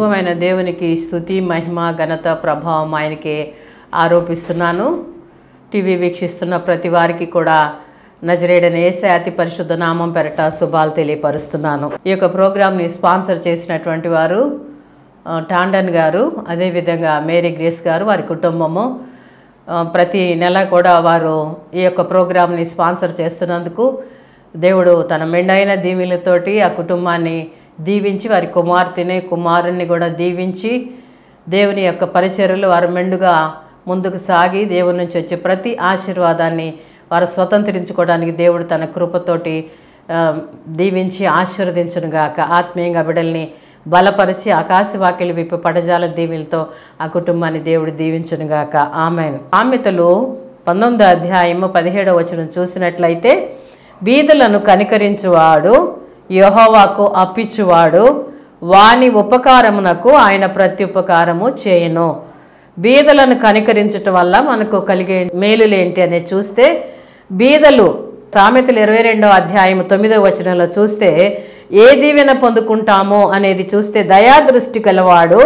మహత్వమైన దేవునికి స్తుతి మహిమ ఘనత ప్రభావం ఆయనకే ఆరోపిస్తున్నాను. టీవీ వీక్షిస్తున్న ప్రతి వారికి కూడా నజరేయుడైన యేసయ్య అతి పరిశుద్ధ నామం పేరట శుభాలు తెలియపరుస్తున్నాను. ఈ యొక్క ప్రోగ్రామ్ని స్పాన్సర్ చేసినటువంటి వారు టాండన్ గారు, అదేవిధంగా మేరీ గ్రేస్ గారు, వారి కుటుంబము. ప్రతి నెల కూడా వారు ఈ యొక్క ప్రోగ్రామ్ని స్పాన్సర్ చేస్తున్నందుకు దేవుడు తన మెండైన దీవెనలతోటి ఆ కుటుంబాన్ని దీవించి, వారి కుమారుని కూడా దీవించి, దేవుని యొక్క పరిచర్యలు వారు మెండుగా ముందుకు సాగి దేవుని నుంచి వచ్చే ప్రతి ఆశీర్వాదాన్ని వారు స్వతంత్రించుకోవడానికి దేవుడు తన కృపతోటి దీవించి ఆశీర్వదించునుగాక. ఆత్మీయంగా బిడ్డల్ని బలపరిచి ఆకాశవాక్యలు విప్పి పడజాల దీవెనలతో ఆ కుటుంబాన్ని దేవుడు దీవించునుగాక. ఆమెన్. సామెతలు 19వ అధ్యాయము 17వ వచనం చూసినట్లయితే, బీదలను కనికరించువాడు యెహోవాకు అప్పిచ్చువాడు, వాని ఉపకారమునకు ఆయన ప్రత్యుపకారము చేయను. బీదలను కనికరించటం వల్ల మనకు కలిగే మేలులేంటి అనేది చూస్తే, బీదలు సామెతలు 22వ అధ్యాయం 9వ వచనంలో చూస్తే ఏ దీవెన పొందుకుంటామో అనేది చూస్తే, దయాదృష్టి కలవాడు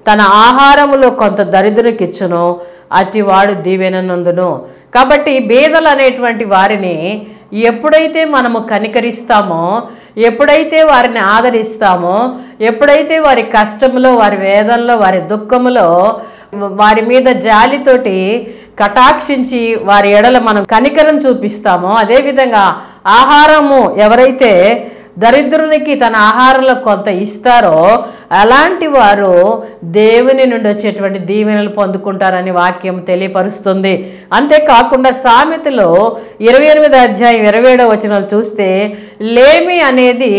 తన ఆహారములో కొంత దరిద్రునికిచ్చును, అటివాడు దీవెన నందును. కాబట్టి బీదలు అనేటువంటి వారిని ఎప్పుడైతే మనము కనికరిస్తామో, ఎప్పుడైతే వారిని ఆదరిస్తామో, ఎప్పుడైతే వారి కష్టంలో, వారి వేదనలో, వారి దుఃఖములో వారి మీద జాలితోటి కటాక్షించి వారి ఎడల మనం కనికరం చూపిస్తామో, అదేవిధంగా ఆహారము ఎవరైతే దరిద్రునికి తన ఆహారంలో కొంత ఇస్తారో అలాంటి వారు దేవుని నుండి వచ్చేటువంటి దీవెనలు పొందుకుంటారని వాక్యం తెలియపరుస్తుంది. అంతేకాకుండా సామెతలో 28వ అధ్యాయం 27వ వచనాలు చూస్తే లేమి అనేది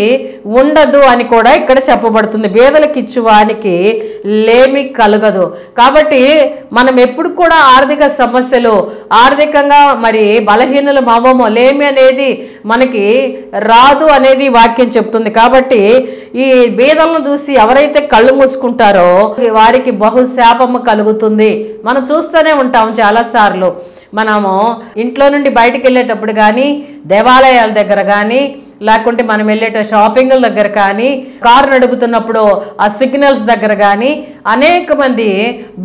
ఉండదు అని కూడా ఇక్కడ చెప్పబడుతుంది. బీదలకు ఇచ్చువానికి లేమి కలగదు. కాబట్టి మనం ఎప్పుడు కూడా ఆర్థిక సమస్యలు, ఆర్థికంగా మరి బలహీనలు మావమో, లేమి అనేది మనకి రాదు అనేది వాక్యం చెప్తుంది. కాబట్టి ఈ బీదలను చూసి ఎవరైతే కళ్ళు మూసుకుంటారో వారికి బహుశాపము కలుగుతుంది. మనం చూస్తూనే ఉంటాం చాలాసార్లు. మనము ఇంట్లో నుండి బయటికి వెళ్ళేటప్పుడు కానీ, దేవాలయాల దగ్గర కానీ, లేకుంటే మనం వెళ్ళేట షాపింగ్ల దగ్గర కానీ, కారు నడుపుతున్నప్పుడు ఆ సిగ్నల్స్ దగ్గర కానీ అనేక మంది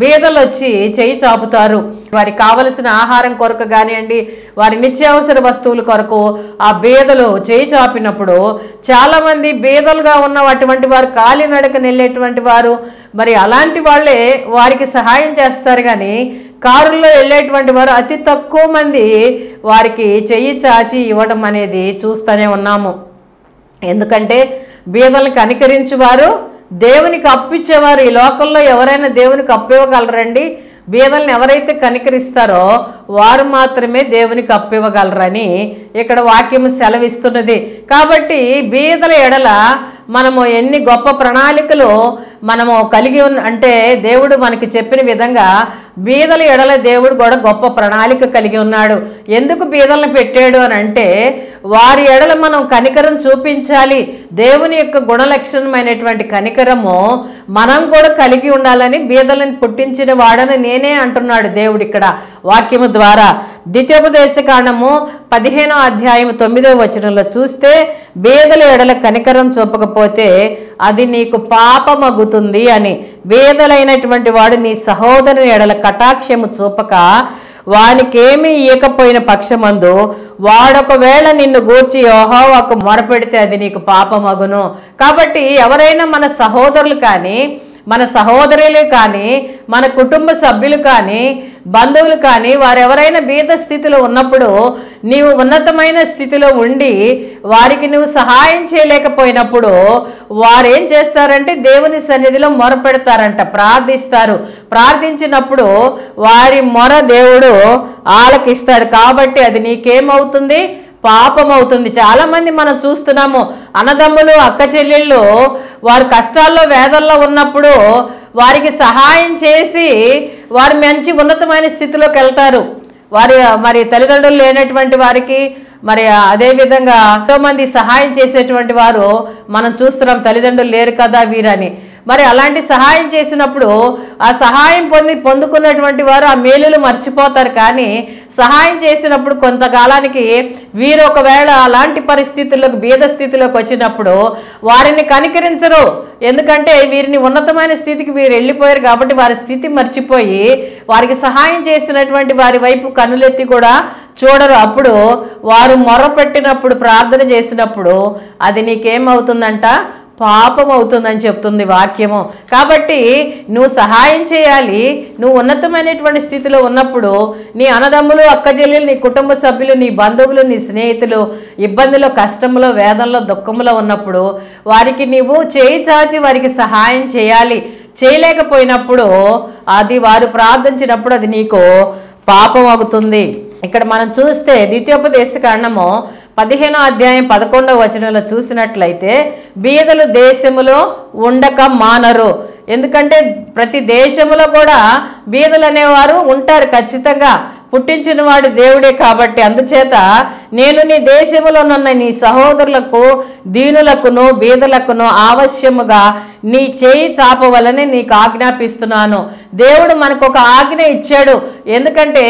బీదలు వచ్చి చేయి చాపుతారు. వారికి కావలసిన ఆహారం కొరకు కానివ్వండి, వారి నిత్యావసర వస్తువుల కొరకు ఆ బీదలు చేయి చాపినప్పుడు చాలామంది బీదలుగా ఉన్న అటువంటి వారు, కాలినడకన వెళ్ళేటువంటి వారు, మరి అలాంటి వాళ్ళే వారికి సహాయం చేస్తారు. కానీ కారుల్లో వెళ్ళేటువంటి వారు అతి తక్కువ మంది వారికి చెయ్యి చాచి ఇవ్వడం అనేది చూస్తూనే ఉన్నాము. ఎందుకంటే బీదలను కనికరించేవారు, దేవునికి అప్పిచ్చేవారు ఈ లోకంలో ఎవరైనా దేవునికి అప్పివ్వగలరండి? బీదలను ఎవరైతే కనికరిస్తారో వారు మాత్రమే దేవునికి అప్పివ్వగలరని ఇక్కడ వాక్యము సెలవిస్తున్నది. కాబట్టి బీదల ఎడల మనము ఎన్ని గొప్ప ప్రణాళికలు మనము కలిగి అంటే దేవుడు మనకి చెప్పిన విధంగా బీదల ఎడల దేవుడు కూడా గొప్ప ప్రణాళిక కలిగి ఉన్నాడు. ఎందుకు బీదలను పెట్టాడు అని అంటే, వారి ఎడల మనం కనికరం చూపించాలి. దేవుని యొక్క గుణలక్షణమైనటువంటి కనికరము మనం కూడా కలిగి ఉండాలని బీదలను పుట్టించిన వాడని నేనే అంటున్నాడు దేవుడు ఇక్కడ వాక్యము ద్వారా. ద్వితీయోపదేశకాండము 15వ అధ్యాయం 9వ వచనంలో చూస్తే, బీదల ఎడల కనికరం చూపకపోతే అది నీకు పాపమగుతుంది అని. బీదలైనటువంటి వాడు నీ సహోదరుని ఎడల కటాక్షము చూపక వానికేమీ ఇయ్యకపోయిన పక్షమందు వాడొకవేళ నిన్ను గూర్చి యెహోవాకు మొరపెడితే అది నీకు పాపమగును. కాబట్టి ఎవరైనా మన సహోదరులు కానీ, మన సహోదరులే కానీ, మన కుటుంబ సభ్యులు కానీ, బంధువులు కానీ, వారెవరైనా బీద స్థితిలో ఉన్నప్పుడు నీవు ఉన్నతమైన స్థితిలో ఉండి వారికి నువ్వు సహాయం చేయలేకపోయినప్పుడు వారేం చేస్తారంటే దేవుని సన్నిధిలో మొరపెడతారంట, ప్రార్థిస్తారు. ప్రార్థించినప్పుడు వారి మొర దేవుడు ఆలకిస్తాడు. కాబట్టి అది నీకేమవుతుంది? పాపం అవుతుంది. చాలామంది మనం చూస్తున్నాము, అన్నదమ్ములు, అక్క చెల్లెళ్ళు వారు కష్టాల్లో, వేదల్లో ఉన్నప్పుడు వారికి సహాయం చేసి వారు మంచి ఉన్నతమైన స్థితిలోకి వెళ్తారు. మరి తల్లిదండ్రులు లేనటువంటి వారికి మరి అదేవిధంగా ఎంతోమంది సహాయం చేసేటువంటి వారు మనం చూస్తున్నాం. తల్లిదండ్రులు లేరు కదా వీరని, మరి అలాంటి సహాయం చేసినప్పుడు ఆ సహాయం పొందుకున్నటువంటి వారు ఆ మేలులు మర్చిపోతారు. కానీ సహాయం చేసినప్పుడు కొంతకాలానికి వీరు ఒకవేళ అలాంటి పరిస్థితుల్లోకి బీద స్థితిలోకి వచ్చినప్పుడు వారిని కనికరించరు. ఎందుకంటే వీరిని ఉన్నతమైన స్థితికి వీరు వెళ్ళిపోయారు కాబట్టి వారి స్థితి మర్చిపోయి వారికి సహాయం చేసినటువంటి వారి వైపు కన్నులెత్తి కూడా చూడరు. అప్పుడు వారు మొరపెట్టినప్పుడు ప్రార్థన చేసినప్పుడు అది నీకేమవుతుందంట, పాపం అవుతుందని చెప్తుంది వాక్యము. కాబట్టి నువ్వు సహాయం చేయాలి. నువ్వు ఉన్నతమైనటువంటి స్థితిలో ఉన్నప్పుడు నీ అన్నదమ్ములు, అక్కచెల్లెలు, నీ కుటుంబ సభ్యులు, నీ బంధువులు, నీ స్నేహితులు ఇబ్బందిలో, కష్టంలో, వేదనలో, దుఃఖంలో ఉన్నప్పుడు వారికి నీవు చేయి చాచి వారికి సహాయం చేయాలి. చేయలేకపోయినప్పుడు అది వారు ప్రార్థించినప్పుడు అది నీకు పాపం అవుతుంది. ఇక్కడ మనం చూస్తే ద్వితీయోపదేశకాండము 15వ అధ్యాయం 11వ వచనంలో చూసినట్లయితే బీదలు దేశములో ఉండక మానరు. ఎందుకంటే ప్రతి దేశంలో కూడా బీదలు అనేవారు ఉంటారు ఖచ్చితంగా. పుట్టించిన వాడు దేవుడే కాబట్టి అందుచేత నేను నీ దేశంలో ఉన్న నీ సహోదరులకు, దీనులకును, బీదలకును ఆవశ్యముగా నీ చేయి చాపవలని నీకు ఆజ్ఞాపిస్తున్నాను. దేవుడు మనకు ఒక ఆజ్ఞ ఇచ్చాడు. ఎందుకంటే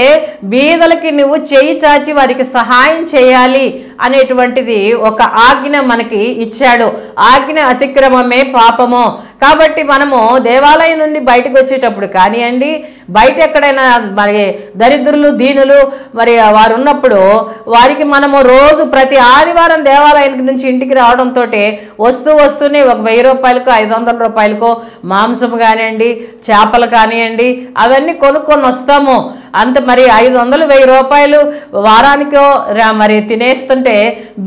బీదలకి నువ్వు చేయి చాచి వారికి సహాయం చేయాలి అనేటువంటిది ఒక ఆజ్ఞ మనకి ఇచ్చాడు. ఆజ్ఞ అతిక్రమమే పాపము. కాబట్టి మనము దేవాలయం నుండి బయటకు వచ్చేటప్పుడు కానివ్వండి, బయట ఎక్కడైనా మరి దరిద్రులు, దీనులు మరి వారు ఉన్నప్పుడు వారికి మనము రోజు ప్రతి ఆదివారం దేవాలయానికి నుంచి ఇంటికి రావడంతో వస్తూనే ఒక 1000 రూపాయలకో 500 రూపాయలకో మాంసం కానివ్వండి, చేపలు కానివ్వండి అవన్నీ కొనుక్కొని వస్తాము. అంత మరి 500, 1000 రూపాయలు వారానికో మరి తినేస్తుంటే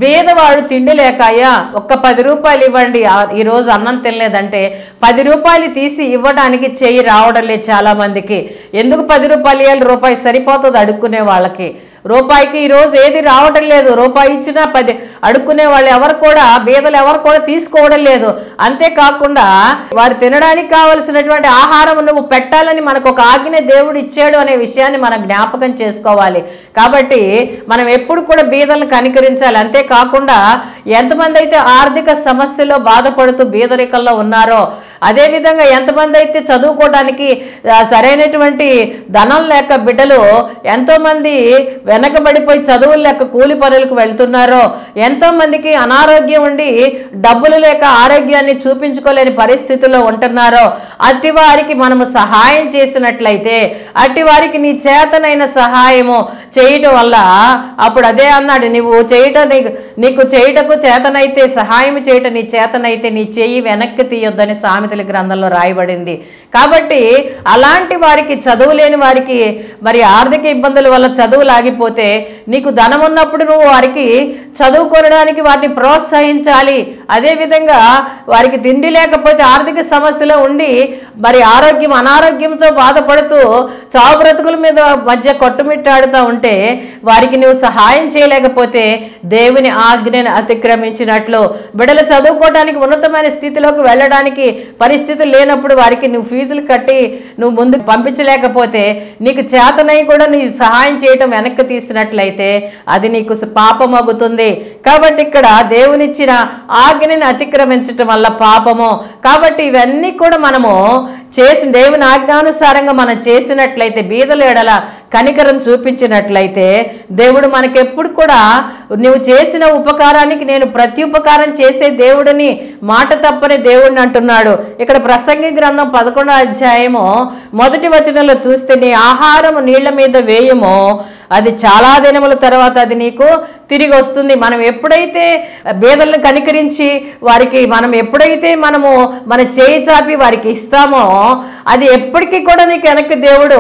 బీదవాడు తిండి లేక అయ్యా ఒక్క 10 రూపాయలు ఇవ్వండి, ఈరోజు అన్నం తినలేదంటే 10 రూపాయలు తీసి ఇవ్వడానికి చెయ్యి రావడం లేదు చాలా మందికి. ఎందుకు 10 రూపాయలు ఇవ్వాలి? రూపాయి సరిపోతుంది అడుక్కునే వాళ్ళకి. రూపాయికి ఈరోజు ఏది రావడం లేదు. రూపాయి ఇచ్చినా 10 అడుక్కునే వాళ్ళు ఎవరు కూడా, బీదలు ఎవరు కూడా తీసుకోవడం లేదు. అంతేకాకుండా వారు తినడానికి కావలసినటువంటి ఆహారం నువ్వు పెట్టాలని మనకు ఒక ఆజ్ఞ దేవుడు ఇచ్చాడు అనే విషయాన్ని మనం జ్ఞాపకం చేసుకోవాలి. కాబట్టి మనం ఎప్పుడు కూడా బీదలను కనికరించాలి. అంతేకాకుండా ఎంతమంది అయితే ఆర్థిక సమస్యలో బాధపడుతూ బీదరికల్లో ఉన్నారో, అదేవిధంగా ఎంతమంది అయితే చదువుకోవడానికి సరైనటువంటి ధనం లేక బిడ్డలు ఎంతోమంది వెనకబడిపోయి చదువులు లేక కూలి పనులకు వెళ్తున్నారో, ఎంతోమందికి అనారోగ్యం ఉండి డబ్బులు లేక ఆరోగ్యాన్ని చూపించుకోలేని పరిస్థితుల్లో ఉంటున్నారో, అట్టి వారికి మనము సహాయం చేసినట్లయితే, అట్టి వారికి నీ చేతనైన సహాయము చేయటం వల్ల, అప్పుడు అదే అన్నాడు, నీకు చేయటకు చేతనైతే, సహాయం చేయటం నీ చేతనైతే నీ చెయ్యి వెనక్కి తీయొద్దని సామెతల గ్రంథంలో రాయబడింది. కాబట్టి అలాంటి వారికి, చదువు లేని వారికి మరి ఆర్థిక ఇబ్బందుల వల్ల చదువు లాగిపోతే నీకు ధనం ఉన్నప్పుడు నువ్వు వారికి చదువుకోవడానికి వారిని ప్రోత్సహించాలి. అదేవిధంగా వారికి తిండి లేకపోతే ఆర్థిక సమస్యలో ఉండి మరి అనారోగ్యంతో బాధపడుతూ చావు బ్రతుకుల మీద మధ్య కొట్టుమిట్టాడుతూ ఉంటే వారికి నువ్వు సహాయం చేయలేకపోతే దేవుని ఆజ్ఞను అతిక్రమించినట్లు. బిడ్డలు చదువుకోవడానికి ఉన్నతమైన స్థితిలోకి వెళ్ళడానికి పరిస్థితులు లేనప్పుడు వారికి నువ్వు ఫీజులు కట్టి నువ్వు ముందుకు పంపించలేకపోతే, నీకు చేతనై కూడా నీ సహాయం చేయటం వెనక్కి తీసినట్లయితే అది నీకు పాపం అవుతుంది. కాబట్టి ఇక్కడ దేవునిచ్చిన ఆజ్ఞని అతిక్రమించటం వల్ల పాపము. కాబట్టి ఇవన్నీ కూడా మనము చేసి దేవుని ఆజ్ఞానుసారంగా మనం చేసినట్లయితే, బీదల ఎడల కనికరం చూపించినట్లయితే దేవుడు మనకెప్పుడు కూడా నువ్వు చేసిన ఉపకారానికి నేను ప్రతి ఉపకారం చేసే దేవుడిని, మాట తప్పని దేవుడిని అంటున్నాడు. ఇక్కడ ప్రసంగి గ్రంథం 11వ అధ్యాయము 1వ వచనంలో చూస్తే, నీ ఆహారం నీళ్ల మీద వేయమో అది చాలా దినముల తర్వాత అది నీకు తిరిగి వస్తుంది. మనం ఎప్పుడైతే బీదలను కనికరించి వారికి మనము మన చేయి చాపి వారికి ఇస్తామో అది ఎప్పటికీ కూడా నీకు వెనక్కి దేవుడు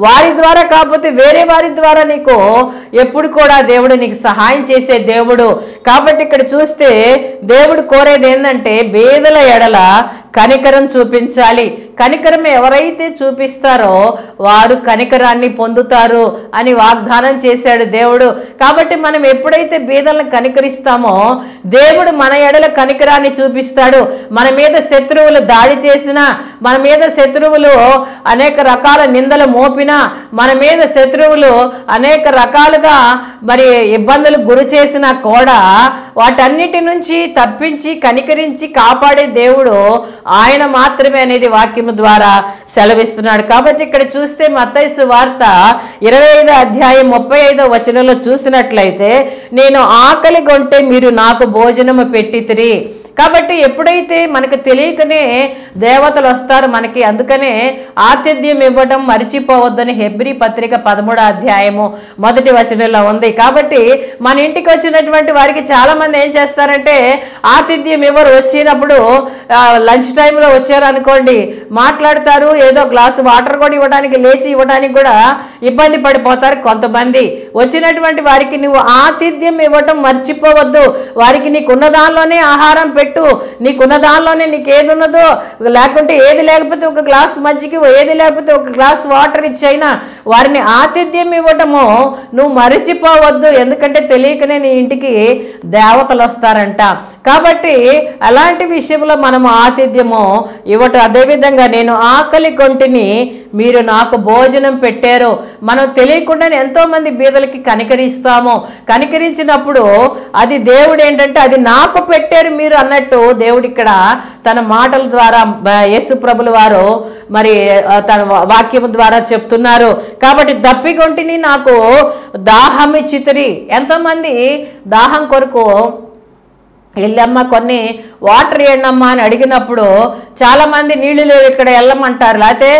వారి ద్వారా కాకపోతే వేరే వారి ద్వారా నీకు ఎప్పుడు కూడా దేవుడు నీకు సహాయం చేసే దేవుడు. కాబట్టి ఇక్కడ చూస్తే దేవుడు కోరేది ఏంటంటే బీదల ఎడల కనికరం చూపించాలి. కనికరం ఎవరైతే చూపిస్తారో వారు కనికరాన్ని పొందుతారు అని వాగ్దానం చేశాడు దేవుడు. కాబట్టి మనం ఎప్పుడైతే బీదలను కనికరిస్తామో దేవుడు మన ఎడల కనికరాన్ని చూపిస్తాడు. మన మీద శత్రువులు దాడి చేసినా, మన మీద శత్రువులు అనేక రకాల నిందలు మోపినా, మన మీద శత్రువులు అనేక రకాలుగా మరి ఇబ్బందులు గురి చేసినా కూడా వాటన్నిటి నుంచి తప్పించి కనికరించి కాపాడే దేవుడు ఆయన మాత్రమే అనేది వాక్యము ద్వారా సెలవిస్తున్నాడు. కాబట్టి ఇక్కడ చూస్తే మత్తయి సువార్త 25వ అధ్యాయం 35వ వచనంలో చూసినట్లయితే, నేను ఆకలి కొంటే మీరు నాకు భోజనము పెట్టితిరి. కాబట్టి ఎప్పుడైతే మనకు తెలియకనే దేవతలు వస్తారు మనకి, అందుకనే ఆతిథ్యం ఇవ్వడం మర్చిపోవద్దని హెబ్రీ పత్రిక 13వ అధ్యాయము 1వ వచనంలో ఉంది. కాబట్టి మన ఇంటికి వచ్చినటువంటి వారికి చాలామంది ఏం చేస్తారంటే ఆతిథ్యం ఇవ్వరు. వచ్చినప్పుడు లంచ్ టైంలో వచ్చారు అనుకోండి, మాట్లాడతారు, ఏదో గ్లాసు వాటర్ కూడా ఇవ్వడానికి లేచి ఇవ్వడానికి కూడా ఇబ్బంది పడిపోతారు కొంతమంది. వచ్చినటువంటి వారికి నువ్వు ఆతిథ్యం ఇవ్వటం మర్చిపోవద్దు. వారికి నీకున్న దానిలోనే ఆహారం పెట్టు, నీకున్న దానిలోనే నీకు ఏది ఉన్నదో, లేకుంటే ఏది లేకపోతే ఒక గ్లాస్ మజ్జిగ, ఏది లేకపోతే ఒక గ్లాస్ వాటర్ ఇచ్చైనా వారిని ఆతిథ్యం ఇవ్వటము నువ్వు మరిచిపోవద్దు. ఎందుకంటే తెలియకనే నీ ఇంటికి దేవతలు వస్తారంట. కాబట్టి అలాంటి విషయంలో మనము ఆతిథ్యము ఇవ్వటం. అదేవిధంగా నేను ఆకలి కొంటిని మీరు నాకు భోజనం పెట్టారు. మనం తెలియకుండానే ఎంతోమంది బీదలకి కనికరిస్తాము. కనికరించినప్పుడు అది దేవుడు ఏంటంటే అది నాకు పెట్టారు మీరు అన్నట్టు దేవుడు ఇక్కడ తన మాటల ద్వారా యేసు ప్రభుల వారు మరి తన వాక్యము ద్వారా చెప్తున్నారు. కాబట్టి దప్పికొంటిని నాకు దాహం ఇచ్చితిరి. ఎంతోమంది దాహం కొరకు వెళ్ళమ్మా కొన్ని వాటర్ ఇవ్వండమ్మా అని అడిగినప్పుడు చాలామంది నీళ్లు లేవు ఇక్కడ వెళ్ళమంటారు, లేకపోతే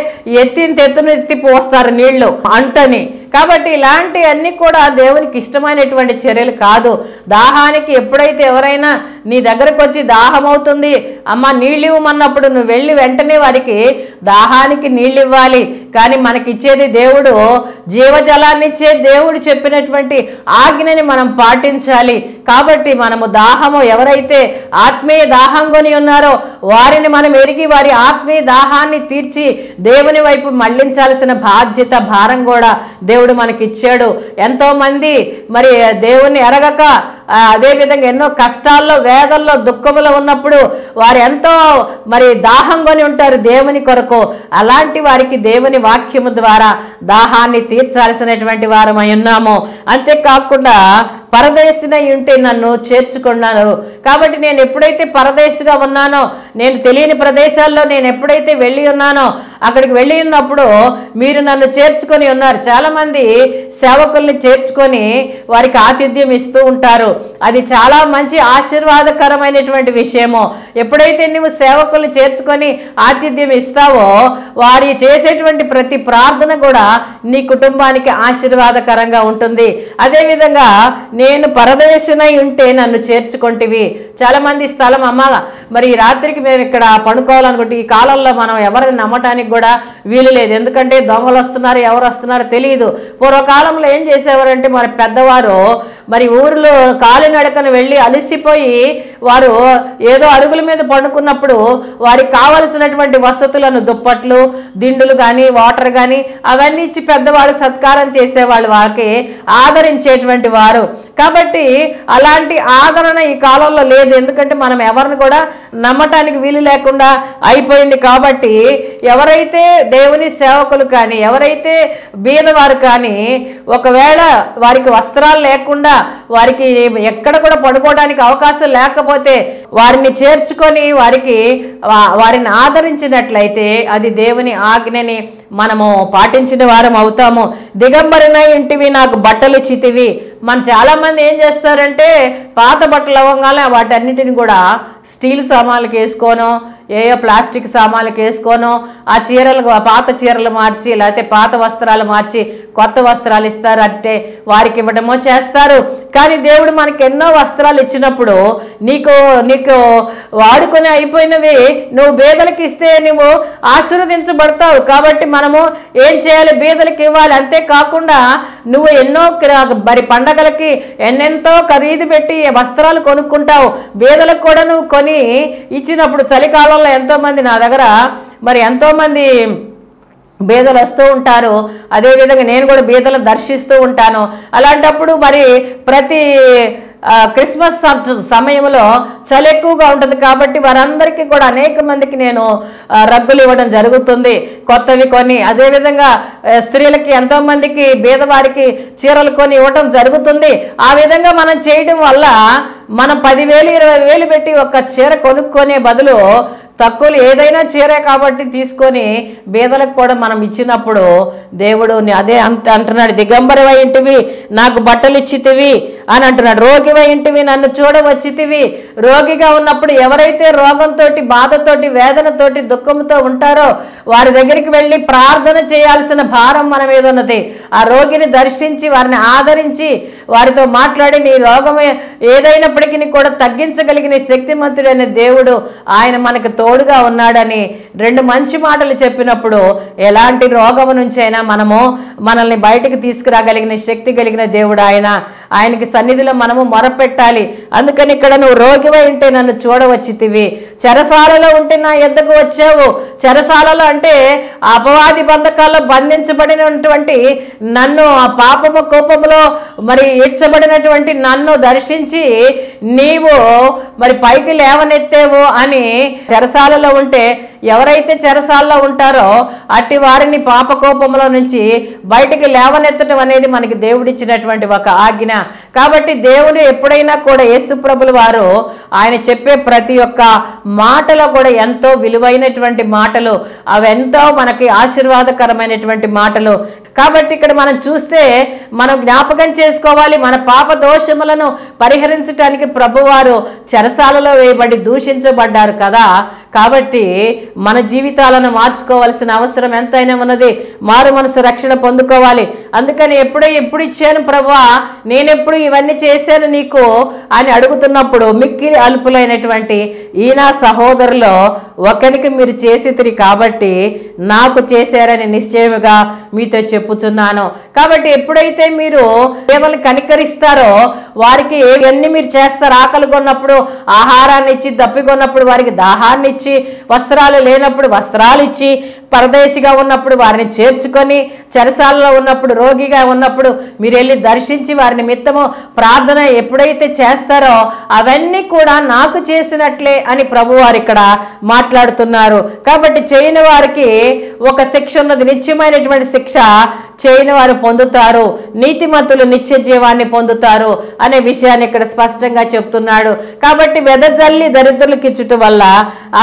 ఎత్తి పోస్తారు నీళ్లు అంటని. కాబట్టి ఇలాంటివన్నీ కూడా దేవునికి ఇష్టమైనటువంటి చర్యలు కాదు. దాహానికి ఎప్పుడైతే ఎవరైనా నీ దగ్గరకు వచ్చి దాహం అవుతుంది అమ్మ నీళ్ళు ఇవ్వమన్నప్పుడు నువ్వు వెళ్ళి వెంటనే వారికి దాహానికి నీళ్ళు ఇవ్వాలి. కానీ మనకిచ్చేది దేవుడు జీవజలాన్ని ఇచ్చే దేవుడు చెప్పినటువంటి ఆజ్ఞని మనం పాటించాలి. కాబట్టి మనము దాహము ఎవరైతే ఆత్మీయ దాహం కొని ఉన్నారో వారిని మనం ఎరిగి వారి ఆత్మీయ దాహాన్ని తీర్చి దేవుని వైపు మళ్లించాల్సిన బాధ్యత భారం కూడా దేవుడు మనకిచ్చాడు. ఎంతోమంది మరి దేవుని ఎరగక అదేవిధంగా ఎన్నో కష్టాల్లో వేదల్లో దుఃఖములో ఉన్నప్పుడు వారు ఎంతో మరి దాహం కొని ఉంటారు దేవుని కొరకు. అలాంటి వారికి దేవుని వాక్యము ద్వారా దాహాన్ని తీర్చాల్సినటువంటి వారమై ఉన్నాము. అంతేకాకుండా పరదేశినై ఉంటే నన్ను చేర్చుకున్నాను. కాబట్టి నేను ఎప్పుడైతే పరదేశిగా ఉన్నానో, నేను తెలియని ప్రదేశాల్లో నేను ఎప్పుడైతే వెళ్ళి ఉన్నానో అక్కడికి వెళ్ళి ఉన్నప్పుడు మీరు నన్ను చేర్చుకొని ఉన్నారు. చాలామంది సేవకుల్ని చేర్చుకొని వారికి ఆతిథ్యం ఇస్తూ ఉంటారు. అది చాలా మంచి ఆశీర్వాదకరమైనటువంటి విషయము. ఎప్పుడైతే నువ్వు సేవకుల్ని చేర్చుకొని ఆతిథ్యం ఇస్తావో వారి చేసేటువంటి ప్రతి ప్రార్థన కూడా నీ కుటుంబానికి ఆశీర్వాదకరంగా ఉంటుంది. అదేవిధంగా నేను పరదేశినై ఉంటే నన్ను చేర్చుకుంటేవి. చాలామంది స్థలం అమ్మ మరి ఈ రాత్రికి మేము ఇక్కడ పడుకోవాలనుకుంటే ఈ కాలంలో మనం ఎవరిని నమ్మటానికి కూడా వీలు లేదు. ఎందుకంటే దొంగలు వస్తున్నారు, ఎవరు వస్తున్నారో తెలియదు. పూర్వకాలంలో ఏం చేసేవారంటే మన పెద్దవారు మరి ఊరిలో కాలినడకను వెళ్ళి అలసిపోయి వారు ఏదో అరుగుల మీద పండుకున్నప్పుడు వారికి కావలసినటువంటి వసతులను దుప్పట్లు దిండులు కానీ వాటర్ కానీ అవన్నీ ఇచ్చి పెద్దవాళ్ళు సత్కారం చేసేవాళ్ళు, వారికి ఆదరించేటువంటి వారు. కాబట్టి అలాంటి ఆదరణ ఈ కాలంలో లేదు. ఎందుకంటే మనం ఎవరిని కూడా నమ్మటానికి వీలు లేకుండా అయిపోయింది. కాబట్టి ఎవరైతే దేవుని సేవకులు కానీ ఎవరైతే బీదవారు కానీ ఒకవేళ వారికి వస్త్రాలు లేకుండా వారికి ఎక్కడ కూడా పడుకోవడానికి అవకాశం లేకపోతే వారిని చేర్చుకొని వారిని ఆదరించినట్లయితే అది దేవుని ఆజ్ఞని మనము పాటించిన వారం అవుతాము. దిగంబరినై ఇంటివి నాకు బట్టలు చితివి. మన చాలామంది ఏం చేస్తారంటే పాత బట్టలు అవ్వగానే వాటన్నిటిని కూడా స్టీల్ సామాన్లకు వేసుకోను, ఏయో ప్లాస్టిక్ సామాన్లకు వేసుకోను ఆ చీరలు పాత చీరలు మార్చి లేకపోతే పాత వస్త్రాలు మార్చి కొత్త వస్త్రాలు ఇస్తారు, అంటే వారికి ఇవ్వడమో చేస్తారు. కానీ దేవుడు మనకి ఎన్నో వస్త్రాలు ఇచ్చినప్పుడు నీకు వాడుకొని అయిపోయినవి నువ్వు బీదలకు ఇస్తే నువ్వు ఆశీర్వదించబడతావు. కాబట్టి మనము ఏం చేయాలి? బీదలకు ఇవ్వాలి. అంతేకాకుండా నువ్వు ఎన్నో మరి పండగలకి ఎన్నెంతో ఖరీదు పెట్టి వస్త్రాలు కొనుక్కుంటావు. బీదలకు కూడా నువ్వు కొని ఇచ్చినప్పుడు చలికాలంలో ఎంతోమంది నా దగ్గర మరి ఎంతోమంది బీదలు వస్తూ ఉంటారు. అదేవిధంగా నేను కూడా బీదలను దర్శిస్తూ ఉంటాను. అలాంటప్పుడు మరి ప్రతి క్రిస్మస్ సమయంలో చలి ఎక్కువగా ఉంటుంది కాబట్టి వారందరికీ కూడా అనేక మందికి నేను రగ్గులు ఇవ్వడం జరుగుతుంది, కొత్తవి కొని. అదేవిధంగా స్త్రీలకి ఎంతోమందికి బీదవారికి చీరలు కొని ఇవ్వడం జరుగుతుంది. ఆ విధంగా మనం చేయడం వల్ల మనం 10,000 20,000 పెట్టి ఒక చీర కొనుక్కునే బదులు తక్కువలు ఏదైనా చీరే కాబట్టి తీసుకొని బీదలకు కూడా మనం ఇచ్చినప్పుడు దేవుడు అదే అంటున్నాడు, దిగంబరవై ఇంటివి నాకు బట్టలు ఇచ్చితివి అని అంటున్నాడు. రోగివై ఇంటివి నన్ను చూడవచ్చితివి. రోగిగా ఉన్నప్పుడు ఎవరైతే రోగంతో, బాధతోటి, వేదనతోటి, దుఃఖంతో ఉంటారో వారి దగ్గరికి వెళ్ళి ప్రార్థన చేయాల్సిన భారం మన మీద ఉన్నది. ఆ రోగిని దర్శించి వారిని ఆదరించి వారితో మాట్లాడి నీ రోగం ఏదైనప్పటికీ కూడా తగ్గించగలిగిన శక్తిమంతుడైన దేవుడు ఆయన మనకు తోడుగా ఉన్నాడని 2 మంచి మాటలు చెప్పినప్పుడు ఎలాంటి రోగం నుంచి అయినా మనల్ని బయటికి తీసుకురాగలిగిన శక్తి కలిగిన దేవుడు ఆయనకి సన్నిధిలో మనము మొరపెట్టాలి. అందుకని ఇక్కడ నువ్వు రోగివై ఉంటే నన్ను చూడవచ్చితివి, చెరసాలలో ఉంటే నా యొద్దకు వచ్చావు. చెరసాలలో అంటే అపవాది బంధకాల్లో బంధించబడినటువంటి నన్ను, ఆ పాపము కోపములో మరి ఈడ్చబడినటువంటి నన్ను దర్శించి నీవు మరి పైకి లేవనెత్తేవు అని. చెరసాలలో ఉంటే ఎవరైతే చెరసాలలో ఉంటారో అట్టి వారిని పాపకోపంలో నుంచి బయటికి లేవనెత్తడం అనేది మనకి దేవుడిచ్చినటువంటి ఒక ఆజ్ఞ. కాబట్టి దేవుడు ఎప్పుడైనా కూడా యేసుప్రభుల వారు ఆయన చెప్పే ప్రతి ఒక్క మాటలో కూడా ఎంతో విలువైనటువంటి మాటలు, అవెంతో మనకి ఆశీర్వాదకరమైనటువంటి మాటలు. కాబట్టి ఇక్కడ మనం చూస్తే మనం జ్ఞాపకం చేసుకోవాలి, మన పాప దోషములను పరిహరించడానికి ప్రభువారు చెరసాలలో వేయబడి దూషించబడ్డారు కదా. కాబట్టి మన జీవితాలను మార్చుకోవాల్సిన అవసరం ఎంతైనా ఉన్నది. మారు మనసు రక్షణ పొందుకోవాలి. అందుకని ఎప్పుడు ఇచ్చాను ప్రభువా, నేనెప్పుడు ఇవన్నీ చేశాను నీకు అని అడుగుతున్నప్పుడు మిక్కిలి అల్పులైనటువంటి ఈయన సహోదరులో ఒకరికి మీరు చేసితిరి కాబట్టి నాకు చేశారని నిశ్చయముగా మీతో చెప్పుచున్నాను. కాబట్టి ఎప్పుడైతే మీరు దేవుని కనికరిస్తారో వారికి ఏవన్నీ మీరు చేస్తారు. ఆకలి కొన్నప్పుడు ఆహారాన్ని ఇచ్చి, దప్పికొన్నప్పుడు వారికి దాహాన్ని ఇచ్చి, వస్త్రాలు లేనప్పుడు వస్త్రాలు ఇచ్చి, పరదేశిగా ఉన్నప్పుడు వారిని చేర్చుకొని, చెరసాలలో ఉన్నప్పుడు, రోగిగా ఉన్నప్పుడు మీరు వెళ్ళి దర్శించి వారి నిమిత్తము ప్రార్థన ఎప్పుడైతే చేస్తారో అవన్నీ కూడా నాకు చేసినట్లే అని ప్రభువారు ఇక్కడ మాట్లాడుతున్నారు. కాబట్టి చేయని వారికి ఒక శిక్ష ఉన్నది, నిత్యమైనటువంటి శిక్ష చేయని వారు పొందుతారు, నీతిమంతులు నిత్య జీవాన్ని పొందుతారు అనే విషయాన్ని ఇక్కడ స్పష్టంగా చెప్తున్నాడు. కాబట్టి వెదజల్లి దరిద్రులకు ఇచ్చుట వల్ల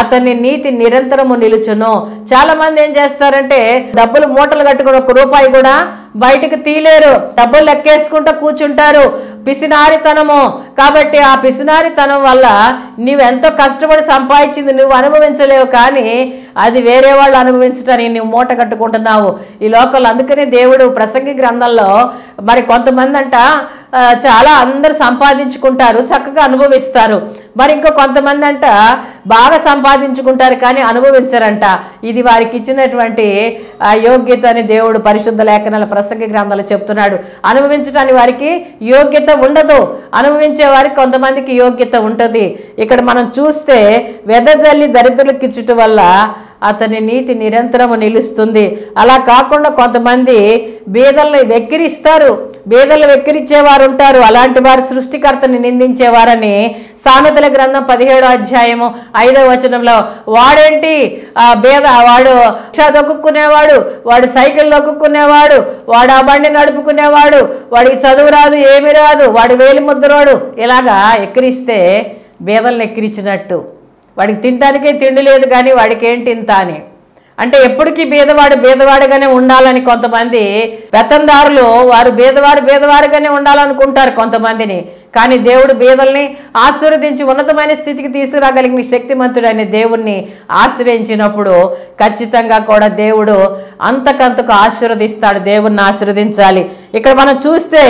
అతని నీతి నిరంతరము నిలుచును. చాలా మంది ఏం చేస్తారంటే డబ్బులు మూటలు కట్టుకుని ₹1 కూడా బయటకు తీలేరు, డబ్బులు లెక్కేసుకుంటూ కూర్చుంటారు. పిసినారితనము. కాబట్టి ఆ పిసినారితనం వల్ల నువ్వెంతో కష్టపడి సంపాదించింది నువ్వు అనుభవించలేవు, కానీ అది వేరే వాళ్ళు అనుభవించడానికి నువ్వు మూట కట్టుకుంటున్నావు ఈ లోకంలో. అందుకనే దేవుడు ప్రసంగి గ్రంథంలో మరి కొంతమంది అంట చాలా అందరు సంపాదించుకుంటారు, చక్కగా అనుభవిస్తారు. మరి ఇంకో కొంతమంది అంట బాగా సంపాదించుకుంటారు కానీ అనుభవించరంట. ఇది వారికి ఇచ్చినటువంటి యోగ్యత అని దేవుడు పరిశుద్ధ లేఖనాల ప్రసంగి గ్రంథాలు చెప్తున్నాడు. అనుభవించడానికి వారికి యోగ్యత ఉండదు, అనుభవించే వారికి కొంతమందికి యోగ్యత ఉంటుంది. ఇక్కడ మనం చూస్తే వెదజల్లి దరిద్రులకు ఇచ్చుట వల్ల అతని నీతి నిరంతరము నిలుస్తుంది. అలా కాకుండా కొంతమంది బీదలను వెక్కిరిస్తారు, బీదలు వెక్కిరించేవారు ఉంటారు. అలాంటి వారు సృష్టికర్తని నిందించేవారని సామెతల గ్రంథం 17వ అధ్యాయము 5వ వచనంలో వాడేంటి బీద, వాడు రిక్షా దొక్కునేవాడు, వాడు సైకిల్ దొక్కునేవాడు, వాడు ఆ బండి నడుపుకునేవాడు, వాడికి చదువు రాదు, ఏమి రాదు, వాడు వేలి ముద్రోడు, ఇలాగా ఎక్కిరిస్తే బీదలను ఎక్కిరించినట్టు. వాడికి తినడానికే తిండి లేదు కానీ వాడికి ఏంటి ఇంత అని. అంటే ఎప్పటికీ బీదవాడుగానే ఉండాలని కొంతమంది పెత్తందారులు వారు బీదవారుగానే ఉండాలనుకుంటారు కొంతమందిని. కానీ దేవుడు బీదల్ని ఆశీర్వదించి ఉన్నతమైన స్థితికి తీసుకురాగలిగిన శక్తిమంతుడైన దేవుణ్ణి ఆశ్రయించినప్పుడు ఖచ్చితంగా కూడా దేవుడు అంతకంతకు ఆశీర్వదిస్తాడు. దేవుణ్ణి ఆశీర్వదించాలి. ఇక్కడ మనం చూస్తే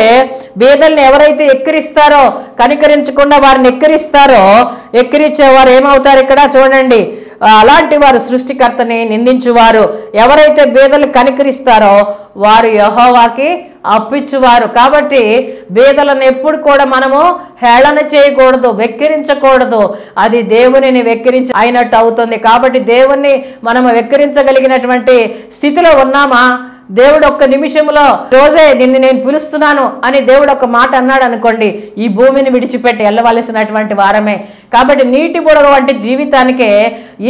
బీదల్ని ఎవరైతే ఎక్కిరిస్తారో, కనికరించకుండా వారిని ఎక్కిరించేవారు ఏమవుతారు ఇక్కడ చూడండి. అలాంటి వారు సృష్టికర్తని నిందించువారు. ఎవరైతే బీదలు కనికరిస్తారో వారు యెహోవాకి అప్పిచ్చువారు. కాబట్టి బీదలను ఎప్పుడు కూడా మనము హేళన చేయకూడదు, వెక్కిరించకూడదు. అది దేవునిని వెక్కిరించి అయినట్టు అవుతుంది. కాబట్టి దేవుణ్ణి మనము వెక్కిరించగలిగినటువంటి స్థితిలో ఉన్నామా? దేవుడు ఒక్క నిమిషంలో రోజే నిన్ను నేను పిలుస్తున్నాను అని దేవుడు ఒక మాట అన్నాడు అనుకోండి, ఈ భూమిని విడిచిపెట్టి వెళ్ళవలసినటువంటి వారమే. కాబట్టి నీటి బుడగ వంటి జీవితానికే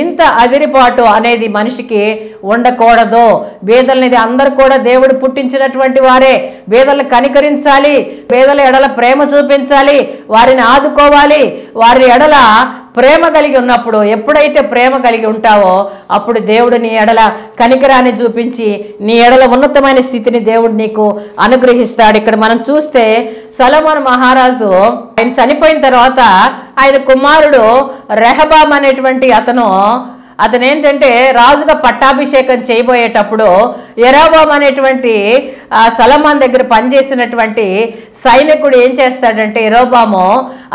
ఇంత అదిరిపాటు అనేది మనిషికి ఉండకూడదు. బేదలనేది అందరూ కూడా దేవుడు పుట్టించినటువంటి వారే. బేదలను కనికరించాలి, బేదల ఎడల ప్రేమ చూపించాలి, వారిని ఆదుకోవాలి. వారి ఎడల ప్రేమ కలిగి ఉన్నప్పుడు, ఎప్పుడైతే ప్రేమ కలిగి ఉంటావో అప్పుడు దేవుడు నీ ఎడల కనికరాన్ని చూపించి నీ ఎడల ఉన్నతమైన స్థితిని దేవుడు నీకు అనుగ్రహిస్తాడు. ఇక్కడ మనం చూస్తే సొలొమోను మహారాజు ఆయన చనిపోయిన తర్వాత ఆయన కుమారుడు రెహబాము అనేటువంటి అతను ఏంటంటే రాజుగా పట్టాభిషేకం చేయబోయేటప్పుడు యెరోబాము అనేటువంటి సొలొమోను దగ్గర పనిచేసినటువంటి సైనికుడు ఏం చేస్తాడంటే, యెరోబాము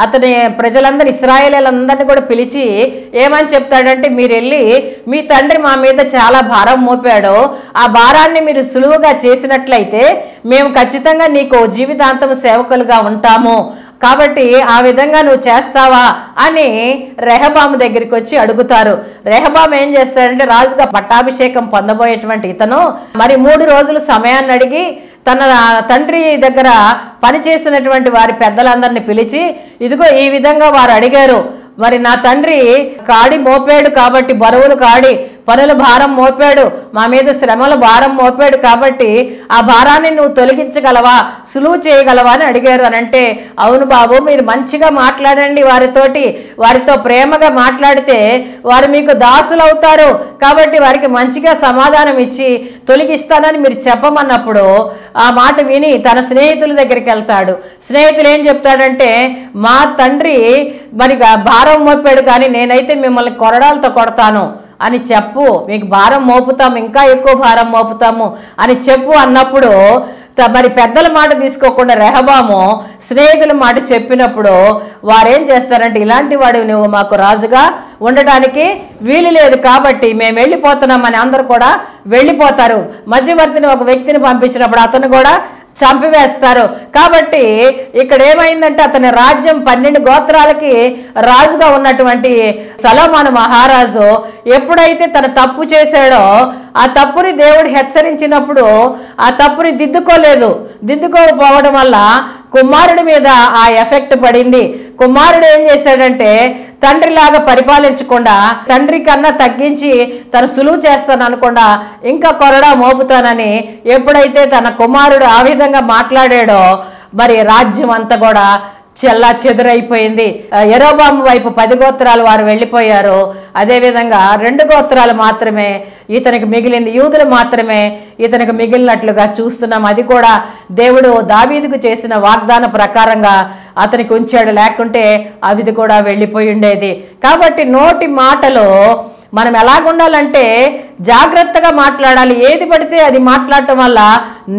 అతని ప్రజలందరూ ఇశ్రాయేలీయులందరినీ కూడా పిలిచి ఏమని చెప్తాడంటే, మీరు వెళ్ళి మీ తండ్రి మా మీద చాలా భారం మోపాడు, ఆ భారాన్ని మీరు సులువుగా చేసినట్లయితే మేము ఖచ్చితంగా నీకు జీవితాంతం సేవకులుగా ఉంటాము, కాబట్టి ఆ విధంగా నువ్వు చేస్తావా అని రెహబాము దగ్గరికి వచ్చి అడుగుతారు. రెహబాము ఏం చేస్తాడంటే, రాజుగా పట్టాభిషేకం పొందబోయేటువంటి ఇతను మరి 3 రోజులు సమయాన్ని అడిగి తన తండ్రి దగ్గర పనిచేసినటువంటి వారి పెద్దలందరినీ పిలిచి, ఇదిగో ఈ విధంగా వారు అడిగారు, మరి నా తండ్రి కాడి మోపాడు కాబట్టి బరువులు కాడి పనుల భారం మోపాడు, మా మీద శ్రమల భారం మోపాడు, కాబట్టి ఆ భారాన్ని నువ్వు తొలగించగలవా, సులువు చేయగలవా అని అడిగారు. అని అంటే, అవును బాబు, మీరు మంచిగా మాట్లాడండి, వారితో ప్రేమగా మాట్లాడితే వారు మీకు దాసులు అవుతారు, కాబట్టి వారికి మంచిగా సమాధానం ఇచ్చి తొలగిస్తానని మీరు చెప్పమన్నప్పుడు ఆ మాట విని తన స్నేహితుల దగ్గరికి వెళ్తాడు. స్నేహితులు ఏం చెప్తాడంటే, మా తండ్రి మరి భారం మోపాడు, కానీ నేనైతే మిమ్మల్ని కొరడాలతో కొడతాను అని చెప్పు, మీకు భారం మోపుతాము, ఇంకా ఎక్కువ భారం మోపుతాము అని చెప్పు అన్నప్పుడు మరి పెద్దల మాట తీసుకోకుండా రెహబాము స్నేహితుల మాట చెప్పినప్పుడు వారేం చేస్తారంటే, ఇలాంటి వాడు నువ్వు మాకు రాజుగా ఉండటానికి వీలు లేదు, కాబట్టి మేము వెళ్ళిపోతున్నామని అందరూ కూడా వెళ్ళిపోతారు. మధ్యవర్తిని ఒక వ్యక్తిని పంపించినప్పుడు అతను కూడా చంపివేస్తారు. కాబట్టి ఇక్కడ ఏమైందంటే, అతని రాజ్యం 12 గోత్రాలకి రాజుగా ఉన్నటువంటి సొలొమోను మహారాజు ఎప్పుడైతే తన తప్పు చేశాడో ఆ తప్పుని దేవుడు హెచ్చరించినప్పుడు ఆ తప్పుని దిద్దుకోకపోవడం వల్ల కుమారుడి మీద ఆ ఎఫెక్ట్ పడింది. కుమారుడు ఏం చేశాడంటే, తండ్రిలాగా పరిపాలించకుండా తండ్రి కన్నా తగ్గించి తను సులువు చేస్తాను అనకుండా ఇంకా కొరడా మోపుతానని ఎప్పుడైతే తన కుమారుడు ఆ విధంగా మాట్లాడాడో మరి రాజ్యం అంతా కూడా చెల్లా చెదురైపోయింది. యెరోబాము వైపు 10 గోత్రాలు వారు వెళ్ళిపోయారు. అదేవిధంగా 2 గోత్రాలు మాత్రమే ఇతనికి మిగిలింది, యూదులు మాత్రమే ఇతనికి మిగిలినట్లుగా చూస్తున్నాం. అది కూడా దేవుడు దావీదుకు చేసిన వాగ్దాన ప్రకారంగా అతనికి ఉంచాడు, లేకుంటే అవిది కూడా వెళ్ళిపోయి ఉండేది. కాబట్టి నోటి మాటలు మనం ఎలాగుండాలంటే జాగ్రత్తగా మాట్లాడాలి. ఏది పడితే అది మాట్లాడటం వల్ల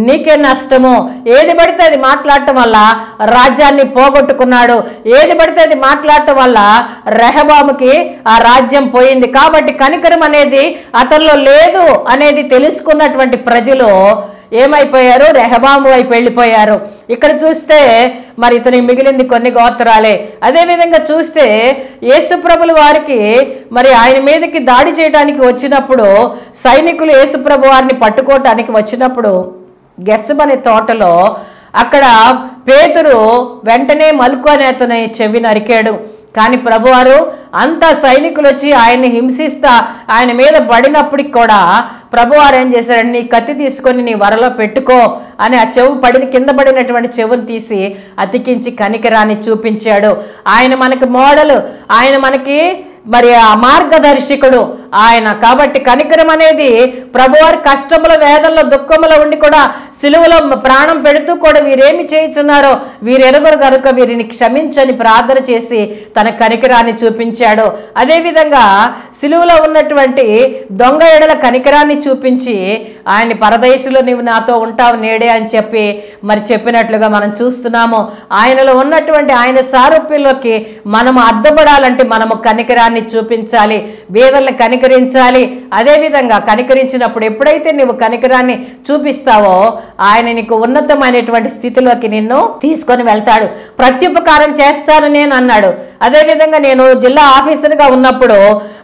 నీకే నష్టము, ఏది పడితే అది మాట్లాడటం వల్ల రాజ్యాన్ని పోగొట్టుకున్నాడు, ఏది పడితే అది మాట్లాడటం వల్ల రెహబాముకి ఆ రాజ్యం పోయింది. కాబట్టి కనికరం అనేది అతనిలో లేదు అనేది తెలుసుకున్నటువంటి ప్రజలు ఏమైపోయారు, రెహబాము వైపు వెళ్ళిపోయారు. ఇక్కడ చూస్తే మరి ఇతనికి మిగిలింది కొన్ని గోత్రాలే. అదేవిధంగా చూస్తే యేసుప్రభుల వారికి మరి ఆయన మీదకి దాడి చేయడానికి వచ్చినప్పుడు సైనికులు యేసుప్రభు వారిని పట్టుకోవటానికి వచ్చినప్పుడు గెత్సెమనే తోటలో అక్కడ పేతురు వెంటనే మలుకు అనే అతని చెవి నరికాడు. కానీ ప్రభువారు అంతా సైనికులు వచ్చి ఆయన్ని హింసిస్తా ఆయన మీద పడినప్పటికి కూడా ప్రభువారు ఏం చేశాడు, నీ కత్తి తీసుకొని నీ వరలో పెట్టుకో అని ఆ చెవు కింద పడినటువంటి చెవును తీసి అతికించి కనికరాన్ని చూపించాడు. ఆయన మనకి మోడలు, ఆయన మనకి మరి ఆ మార్గదర్శకుడు ఆయన. కాబట్టి కనికరం అనేది ప్రభువారి కష్టముల వేదనలో దుఃఖములో ఉండి కూడా సిలువలో ప్రాణం పెడుతూ కూడా వీరేమి చేయుచున్నారో వీరెరుగురు కనుక వీరిని క్షమించని ప్రార్థన చేసి తన కనికరాన్ని చూపించాడు. అదేవిధంగా సిలువలో ఉన్నటువంటి దొంగ ఎడల కనికరాన్ని చూపించి ఆయన్ని పరదేశంలో నీవు నాతో ఉంటావు నేడే అని చెప్పి మరి చెప్పినట్లుగా మనం చూస్తున్నాము. ఆయనలో ఉన్నటువంటి ఆయన సారూప్యంలోకి మనము అద్దపడాలంటే మనము కనికరాన్ని చూపించాలి, బేదలను కనికరించాలి. అదేవిధంగా కనికరించినప్పుడు ఎప్పుడైతే నువ్వు కనికరాన్ని చూపిస్తావో ఆయన నీకు ఉన్నతమైనటువంటి స్థితిలోకి నిన్ను తీసుకొని వెళ్తాడు. ప్రత్యుపకారం చేస్తాను నేను అన్నాడు. అదేవిధంగా నేను జిల్లా ఆఫీసర్గా ఉన్నప్పుడు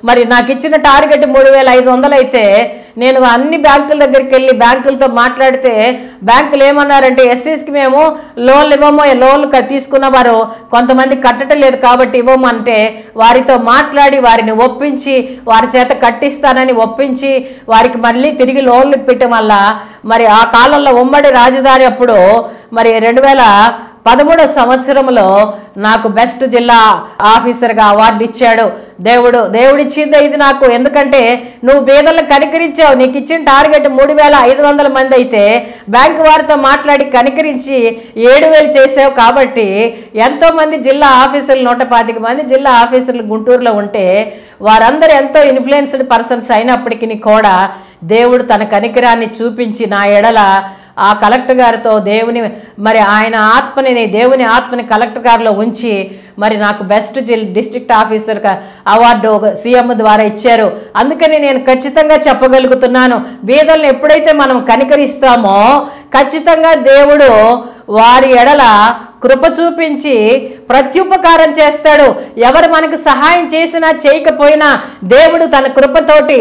మరి నాకు ఇచ్చిన టార్గెట్ 3500 అయితే నేను అన్ని బ్యాంకుల దగ్గరికి వెళ్ళి బ్యాంకులతో మాట్లాడితే బ్యాంకులు ఏమన్నారంటే ఎస్సీస్కి మేము లోన్లు ఇవ్వము, లోన్లు తీసుకున్న వారు కొంతమంది కట్టడం లేదు కాబట్టి ఇవ్వమంటే వారితో మాట్లాడి వారిని ఒప్పించి వారి చేత కట్టిస్తానని ఒప్పించి వారికి మళ్ళీ తిరిగి లోన్లు పెట్టడం వల్ల మరి ఆ కాలంలో ఉమ్మడి రాజధాని అప్పుడు మరి 2013 సంవత్సరంలో నాకు బెస్ట్ జిల్లా ఆఫీసర్గా అవార్డు ఇచ్చాడు దేవుడిచ్చిందే ఇది నాకు. ఎందుకంటే నువ్వు పేదలను కనికరించావు. నీకు ఇచ్చిన టార్గెట్ 3,500 మంది అయితే బ్యాంకు వారితో మాట్లాడి కనికరించి 7,000 చేసావు. కాబట్టి ఎంతోమంది జిల్లా ఆఫీసర్లు 125 మంది జిల్లా ఆఫీసర్లు గుంటూరులో ఉంటే వారందరూ ఎంతో ఇన్ఫ్లుయెన్స్డ్ పర్సన్స్ అయినప్పటికీ కూడా దేవుడు తన కనికరాన్ని చూపించి నా ఎడల ఆ కలెక్టర్ గారితో మరి దేవుని ఆత్మని కలెక్టర్ గారిలో ఉంచి మరి నాకు best district officer award CM ద్వారా ఇచ్చారు. అందుకని నేను ఖచ్చితంగా చెప్పగలుగుతున్నాను, బీదలను ఎప్పుడైతే మనం కనికరిస్తామో ఖచ్చితంగా దేవుడు వారి ఎడల కృప చూపించి ప్రత్యుపకారం చేస్తాడు. ఎవరు మనకు సహాయం చేసినా చేయకపోయినా దేవుడు తన కృపతోటి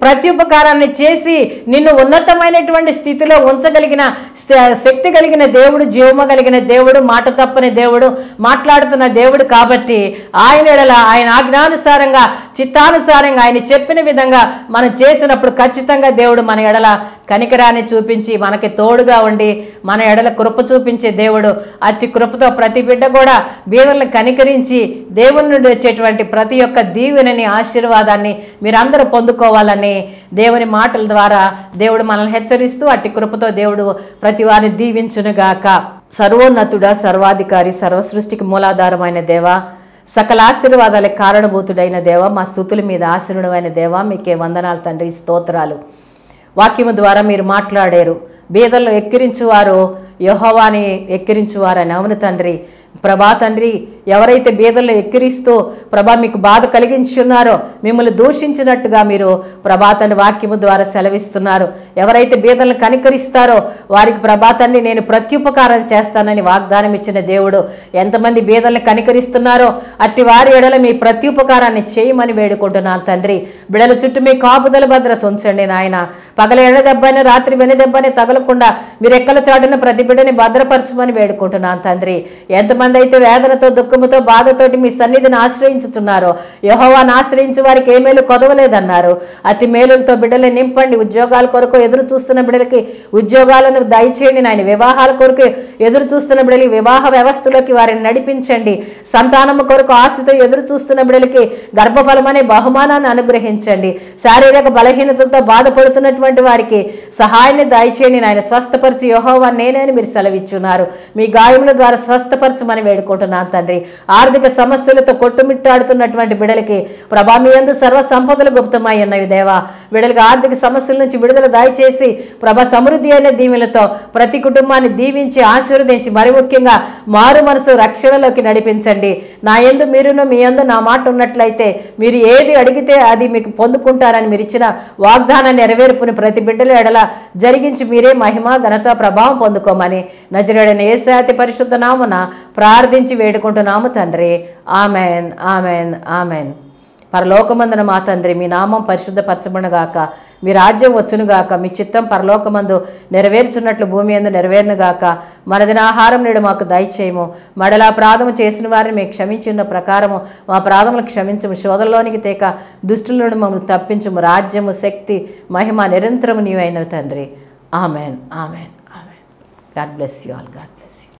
ప్రత్యుపకారాన్ని చేసి నిన్ను ఉన్నతమైనటువంటి స్థితిలో ఉంచగలిగిన శక్తి కలిగిన దేవుడు, జీవము కలిగిన దేవుడు, మాట తప్పని దేవుడు, మాట్లాడుతున్న దేవుడు. కాబట్టి ఆయన ఎడల ఆయన ఆజ్ఞానుసారంగా చిత్తానుసారంగా ఆయన చెప్పిన విధంగా మనం చేసినప్పుడు ఖచ్చితంగా దేవుడు మన ఎడల కనికరాన్ని చూపించి మనకి తోడుగా ఉండి మన ఎడల కృప చూపించే దేవుడు. అతి కృపతో ప్రతి బిడ్డ కూడా బీదలను కనికరించి దేవుని నుండి వచ్చేటువంటి ప్రతి ఒక్క దీవెనని ఆశీర్వాదాన్ని మీరందరూ పొందుకోవాలని దేవుని మాటల ద్వారా దేవుడు మనల్ని హెచ్చరిస్తూ అట్టి కృపతో దేవుడు ప్రతి వారిని దీవించునుగాక. సర్వోన్నతుడా, సర్వాధికారి, సర్వసృష్టికి మూలాధారమైన దేవ, సకల ఆశీర్వాదాలకు కారణభూతుడైన దేవ, మా స్తుతుల మీద ఆశీనుడైన దేవ, మీకే వందనాలు తండ్రి, స్తోత్రాలు. వాక్యము ద్వారా మీరు మాట్లాడారు. బీదలను ఎక్కిరించువారు యెహోవాని ఎక్కిరించువారని. అవును తండ్రి. ప్రభా తండ్రి, ఎవరైతే బీదలను ఎక్కిరిస్తూ ప్రభా మీకు బాధ కలిగించున్నారో మిమ్మల్ని దూషించినట్టుగా మీరు ప్రభా తండ్రి వాక్యము ద్వారా సెలవిస్తున్నారు. ఎవరైతే బీదలను కనికరిస్తారో వారికి ప్రభా తండ్రి నేను ప్రత్యుపకారం చేస్తానని వాగ్దానం ఇచ్చిన దేవుడు. ఎంతమంది బీదలను కనికరిస్తున్నారో అట్టి వారి ఎడల మీ ప్రత్యుపకారాన్ని చేయమని వేడుకుంటున్నాను తండ్రి. బిడల చుట్టూ మీ కాపుదల భద్రత ఉంచండి నాయన. పగల ఎడదెబ్బని రాత్రి వెనుదెబ్బని తగలకుండా మీరు ఎక్కల చాటున ప్రతి బిడ్డని భద్రపరచమని వేడుకుంటున్నాను తండ్రి. ఎంతమంది అయితే వేదనతో దుఃఖముతో బాధతోటి మీ సన్నిధిని ఆశ్రయించుతున్నారో యెహోవాను ఆశ్రయించు వారికి ఏ మేలు కొదవలేదన్నారు. అతి మేలులతో బిడ్డలు నింపండి. ఉద్యోగాల కొరకు ఎదురు చూస్తున్న బిడ్డలకి ఉద్యోగాలను దయచేయండి నాయన. వివాహాల కొరకు ఎదురు చూస్తున్న బిడ్డలకి వివాహ వ్యవస్థలోకి వారిని నడిపించండి. సంతానము కొరకు ఆశతో ఎదురు చూస్తున్న బిడ్డలకి గర్భఫలం అనే బహుమానాన్ని అనుగ్రహించండి. శారీరక బలహీనతలతో బాధపడుతున్నటువంటి వారికి సహాయాన్ని దయచేయండి నాయన. స్వస్థపరిచి యెహోవా నేనే అని మీరు సెలవిచ్చున్నారు. మీ గాయముల ద్వారా స్వస్థపరచమని వేడుకుంటున్నాను తండ్రి. ఆర్థిక సమస్యలతో కొట్టుమిట్టాడుతున్నటువంటి బిడ్డలకి ప్రభా మీ యందు సర్వ సంపదలు గుప్తమై ఉన్నవి దేవా. బిడ్డలకి ఆర్థిక సమస్యల నుంచి విడుదల దయచేసి ప్రభా సమృద్ధి అయిన దీవెనలతో ప్రతి కుటుంబాన్ని దీవించి ఆశీర్వదించి మరి ముఖ్యంగా మారు మనసు రక్షణలోకి నడిపించండి. నా యందు మీరును మీ యందు నా మాట ఉన్నట్లయితే మీరు ఏది అడిగితే అది మీకు పొందుకుంటారని మీరు ఇచ్చిన వాగ్దానాన్ని నెరవేర్పుని ప్రతి బిడ్డల ఎడల జరిగించి మీరే మహిమ ఘనత ప్రభావం పొందుకోమని నజరేయుడైన యేసు అతి పరిశుద్ధ నామమున ప్రార్థించి వేడుకుంటున్నాము తండ్రి. Amen, amen, amen. పరలోకమందున మా తండ్రి, మీ నామం పరిశుద్ధపరచబడుగాక, మీ రాజ్యం వచ్చునుగాక, మీ చిత్తం పరలోకమందు నెరవేర్చున్నట్లు భూమి యందు నెరవేరునుగాక. మనదిన ఆహారం నేడు మాకు దయచేయము. మడలా అపరాధము చేసిన వారిని మేము క్షమించిన ప్రకారము మా అపరాధములు క్షమించము. శోధనలోనికి తేక దుష్టుల నుండి మమ్మల్ని తప్పించము. రాజ్యము, శక్తి, మహిమ నిరంతరము నీవైన తండ్రి. Amen, amen, amen. God bless you all. God